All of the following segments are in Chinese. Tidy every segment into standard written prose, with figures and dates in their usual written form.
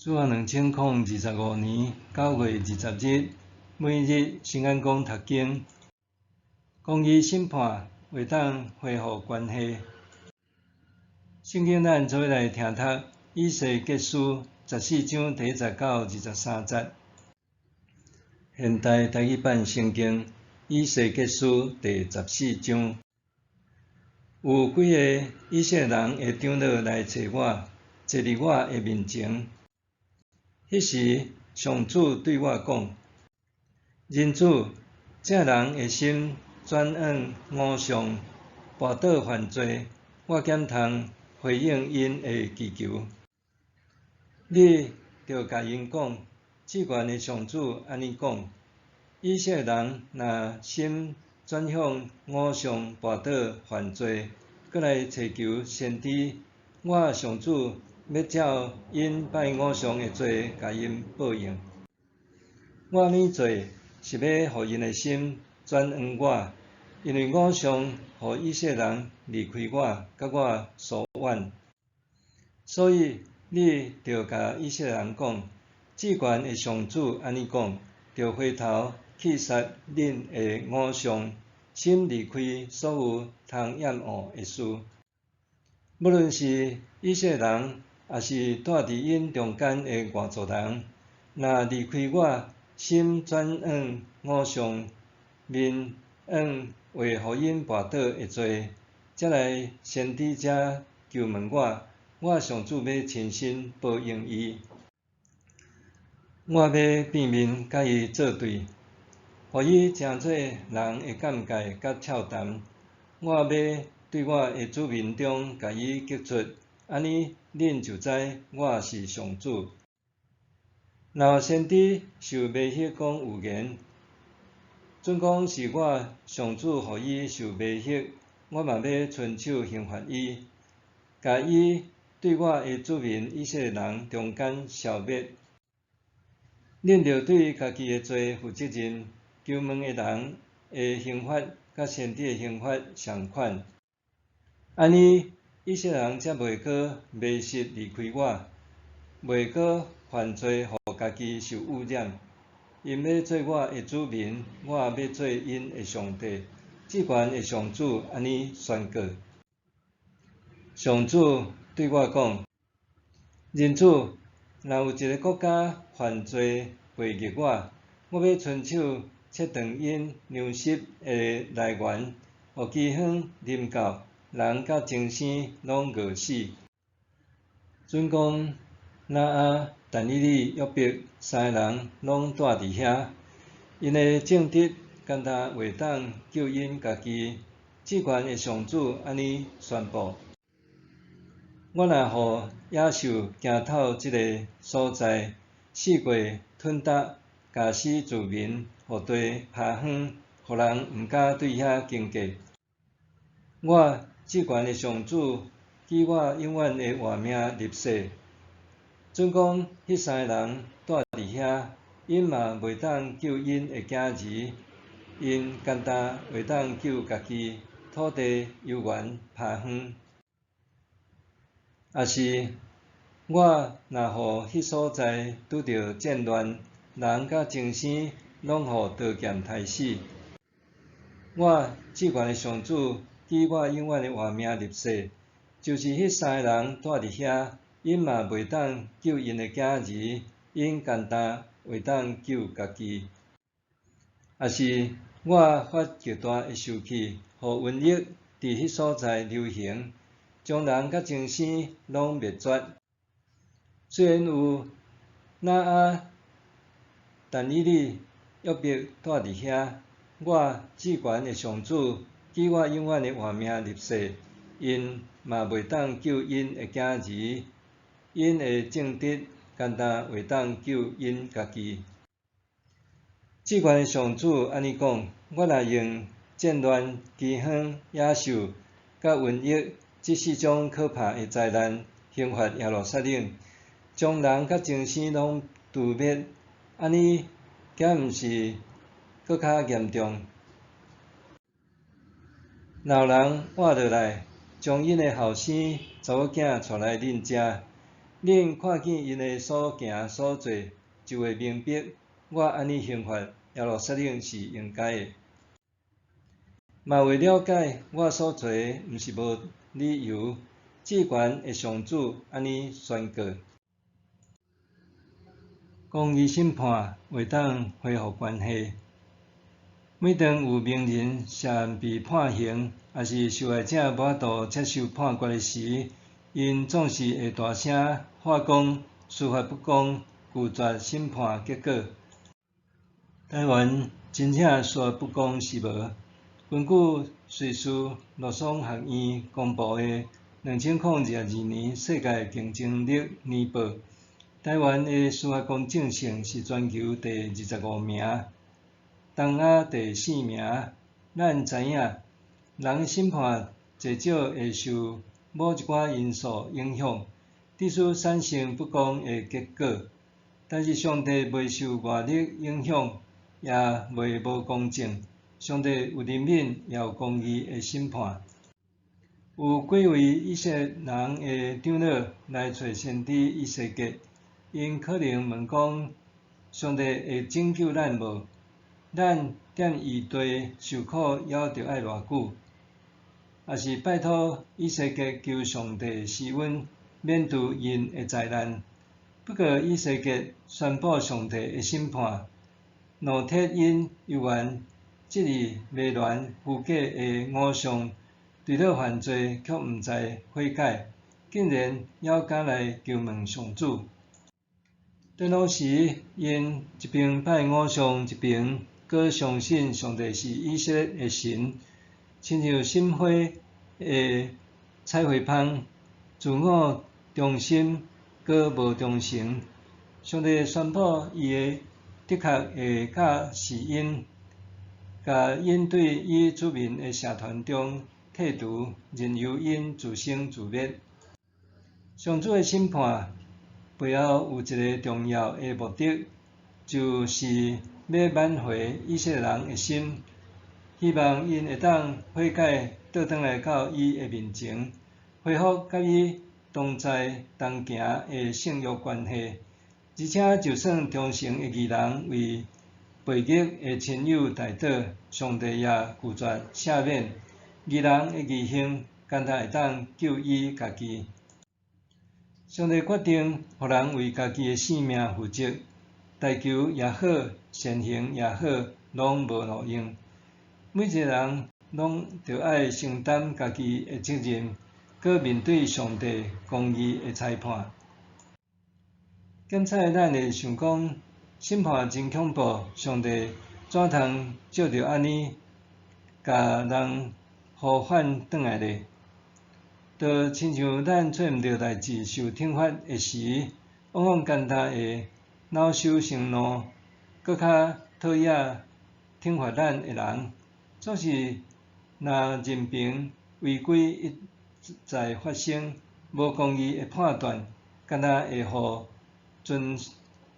主后2025年9月20日，每日新安宫读经，公义审判会当恢复关系。圣经咱做来听读《以西结书》14章第19到23节。现代台语版圣经《以西结书》第14章，有几个以色列人会长老来找我，坐伫我的面前。迄时，上主对我讲：“人子，这人的心转往偶像，跋倒犯罪，我减通回应因的祈求。你着甲因讲，至高的上主安尼讲：以色列人若心转向偶像，跋倒犯罪，搁来祈求先知，我上主要照因拜偶像的罪，甲因报应。我安尼做，是要互因的心转往我，因为偶像互以色列人离开我，甲我疏远。所以你着甲以色列人讲，至高的上主安尼讲：着回头去杀恁的偶像，心离开所有通厌恶的事。无论是以色列人，也是住伫因中间的外族人，若离开我，心转往偶像，面往为互因跋倒的罪，则来先知者求问我，我上主要亲身报应伊。我要变面甲伊作对，互伊诚做人会感慨甲跳谈。我要对我的子民中甲伊激出，安尼恁就知我是上主。若先知受迷惑讲有言，准讲是我上主互伊受迷惑，我嘛要伸手刑罚伊，甲伊对我的子民以色列人中间消灭。恁着对家己的罪负责任，求问的人的刑罚甲先知的刑罚相款。安尼，以色列人才袂阁迷失离开我，袂阁犯罪，互家己受污染。因要做我的子民，我也要做因的上帝。至高的上主安尼宣告。上主对我讲：人子，若有一个国家犯罪背逆我，我要伸手切断因粮食的来源，互饥荒临到，人甲精生拢饿死。准讲拿阿、但以理、约伯三个人拢住伫遐，因的正直干焦袂当救因家己。至高的上主安尼宣布：我若互野兽行透即个所在，四界吞踏，咬死子民，互地趴荒，互人毋敢对遐经过。我至高的上主记我永远的活命立誓，准讲迄三个人住伫遐，因嘛袂当救因的囝儿，因干焦袂当救家己，土地悠原趴荒。也是我若互迄所在拄着战乱，人甲精生拢互刀剑杀死。我至高的上主记我永远的活命立誓，就是迄三个人住伫遐，因嘛袂当救因的囝儿，因干焦袂当救家己。也是我发极大的受气，互瘟疫伫迄所在流行，将人甲精生拢灭绝。虽然有拿阿、但以理、约伯住伫遐，我至高的上主记我永远的活命立誓，因嘛袂当救因的囝儿，因的正直干焦袂当救因家己。至高的上主安尼讲：我若用战乱、饥荒、野兽、甲瘟疫这四种可怕的灾难刑罚耶路撒冷，将人甲精生拢除灭，安尼敢毋是搁较严重？若有人活落来，将因的后生查某囝带来恁遮，恁看见因的所行所做，就会明白我安尼刑罚耶路撒冷是应该的。嘛为了解我所做的毋是无理由，至悬的上主安尼宣告：公义审判会当恢复关系。每当有名人涉案被判刑，也是受害者无法度接受判决的时，因总是会大声喊讲司法不公，拒绝审判结果。台湾真正司法不公是无。根据瑞士洛桑学院公布的2022年世界竞争力年报，台湾的司法公正性是全球第25名，东亚第4名。咱知影，人审判至少会受某一寡因素影响，致使产生不公的结果。但是上帝袂受外力影响，也袂无公正。上帝有怜悯，也有公义的审判。有几位以色列人的长老来找先知以西结，因可能问讲：上帝会拯救咱无？咱踮异地受苦还要爱偌久？也是拜托以西结求上帝施恩，免除因的灾难。不过以西结宣布上帝的审判，怒铁因犹原质疑迷乱虚假的偶像，除了犯罪却毋知悔改，竟然还敢来求问上主。电脑时，因一边拜偶像，一边搁相信上帝是以色列的神，亲像心花的彩绘芳，自我中心搁无忠诚。上帝宣布伊的确会甲是因。甲因对伊子民的社团中剔除，任由因自生自灭。上主的审判背后有一个重要的目的，就是要挽回以色列人的心，希望因会当悔改，倒转来到伊的面前，恢复甲伊同在同行的圣约关系。而且，就算忠诚的义人为背逆的亲友代祷，上帝也拒绝赦免。义人的义行，干焦会当救伊家己。上帝决定，互人为家己的性命负责，大求也好，善行也好，拢无路用。每一个人拢着爱承担家己的责任，搁面对上帝公义的裁判。检采咱会想讲，审判真恐怖，上帝怎通照着安尼，甲人互反转来咧？就亲像咱做毋对代志受惩罚的时，往往简单会恼羞成怒，搁较讨厌惩罚咱的人。总是若任凭违规一再发生，无公义的判断，敢若会互尊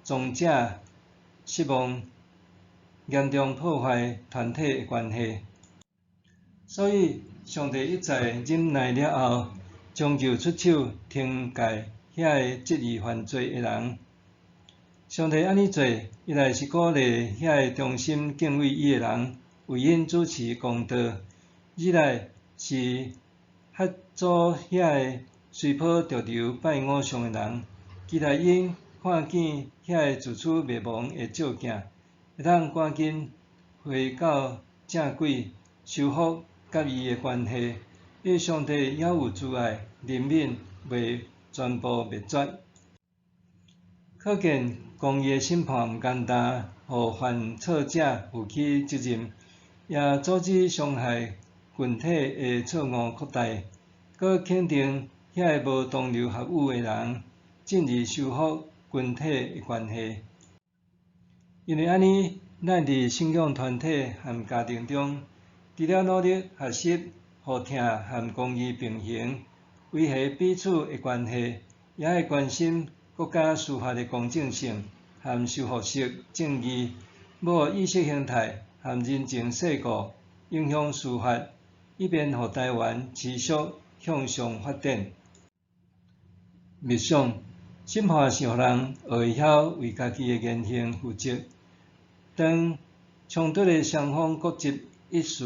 重者失望，严重破坏团体的关系。所以，上帝一再忍耐了后，终究出手惩戒遐个质疑犯罪的人。上帝安尼做，一来是鼓励遐个忠心敬畏伊的人为因主持公道；二来是吓阻遐个随波逐流拜偶像的人，期待因看见遐个自取灭亡的照镜，会当赶紧回到正轨，修复甲伊的关系。因为上帝也有慈爱、怜悯，袂全部灭绝。可见公义的审判毋简单，互犯错者负起责任，也阻止伤害群体的错误扩大，搁肯定遐个无同流合污的人，进而修复群体的关系。因为安尼，咱伫信仰团体和家庭中，除了努力学习互疼和公义并行，维系彼此的关系，也会关心国家司法的公正性和修复式正义，要互意识形态和人情世故影响司法，以便互台湾持续向上发展。默想，审判是互人学会晓为家己的言行负责。当冲突的双方各执一词，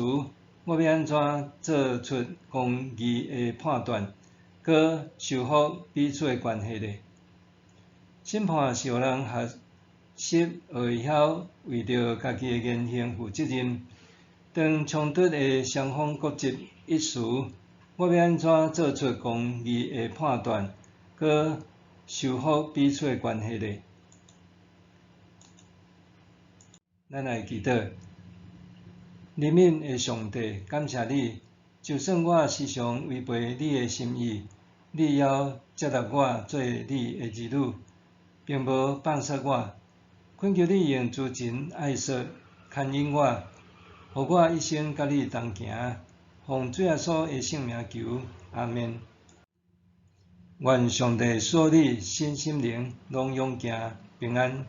我要安怎做出公义的判断，搁修复彼此的关系呢？审判是互人学习学会晓为着家己的言行负责任。当冲突的双方各执一词，我要安怎做出公义的判断，搁修复彼此的关系呢？咱来祈祷，怜悯的上帝，感谢你，就算我时常违背你的心意，你也接纳我做你的儿女，并无放杀我。恳求你用慈情爱惜牵引我，互我一生甲你同行。奉主耶稣的圣名求，阿门。愿上帝赐你身心灵拢永行平安。